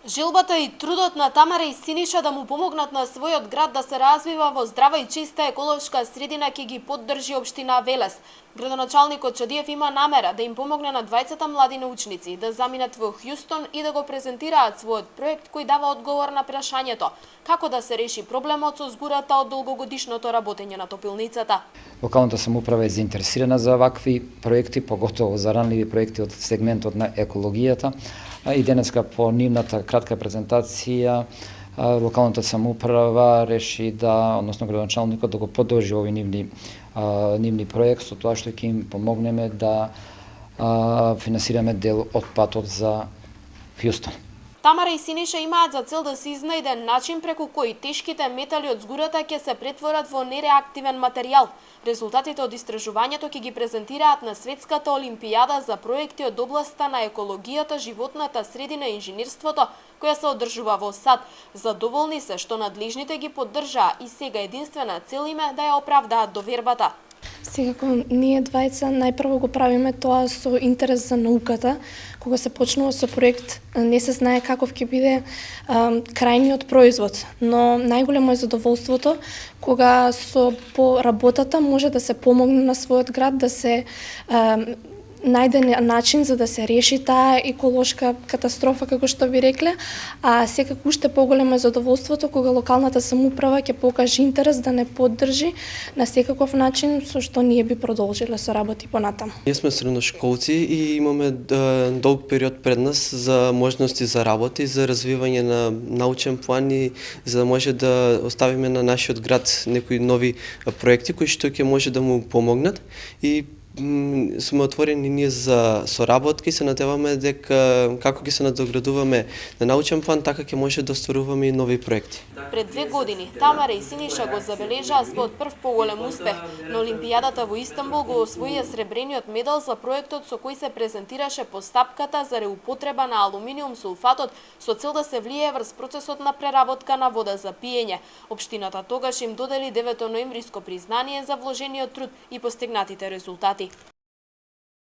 Желбата и трудот на Тамара и Синиша да му помогнат на својот град да се развива во здрава и чиста еколошка средина ќе ги поддржи општина Велес. Градоначалникот Чадиев има намера да им помогне на двајцата млади научници да заминат во Хјустон и да го презентираат својот проект кој дава одговор на прашањето како да се реши проблемот со згурата од долгогодишното работење на топилницата. Локалната самоуправа е заинтересирана за вакви проекти, поготово за ранливи проекти од сегментот на екологијата. И денеска по нивната кратка презентација локалната самоуправа реши односно градоначалникот да го поддржи овој нивни проект со тоа што ќе им помогнеме да финансираме дел од патот за Хјустон. Тамара и Синиша имаат за цел да се изнајде начин преку кој тешките метали од згурата ќе се претворат во нереактивен материјал. Резултатите од истражувањето ќе ги презентираат на Светската олимпијада за проекти од областа на екологијата, животната средина и инженерството, која се одржува во САД. Задоволни се што надлежните ги поддржаа и сега единствена цел им е да ја оправдаат довербата. Секако, ние двајца најпрво го правиме тоа со интерес за науката. Кога се почнува со проект, не се знае каков ќе биде крајниот производ, но најголемо е задоволството кога по работата може да се помогне на својот град, да се најде начин за да се реши таа еколошка катастрофа, како што ви рекле, а секако уште поголемо е задоволството кога локалната самоуправа ќе покаже интерес да не поддржи на секаков начин со што ние би продолжиле со работи понатаму. Ние сме средношколци и имаме долг период пред нас за можности за работа и за развивање на научен план и за да може да оставиме на нашиот град некои нови проекти кои што ќе може да му помогнат и сме отворени ние за соработка и се надеваме дека како ќе се надоградуваме на научен план, така ќе може да остваруваме и нови проекти. Пред 2 години Тамара и Синиша го забележаа својот прв поголем успех. На Олимпијадата во Истанбул го освоија сребрениот медал за проектот со кој се презентираше постапката за реупотреба на алуминиум сулфатот со цел да се влие врз процесот на преработка на вода за пиење. Општината тогаш им додели 9 ноемвриско признание за вложениот труд и постигнатите резултати.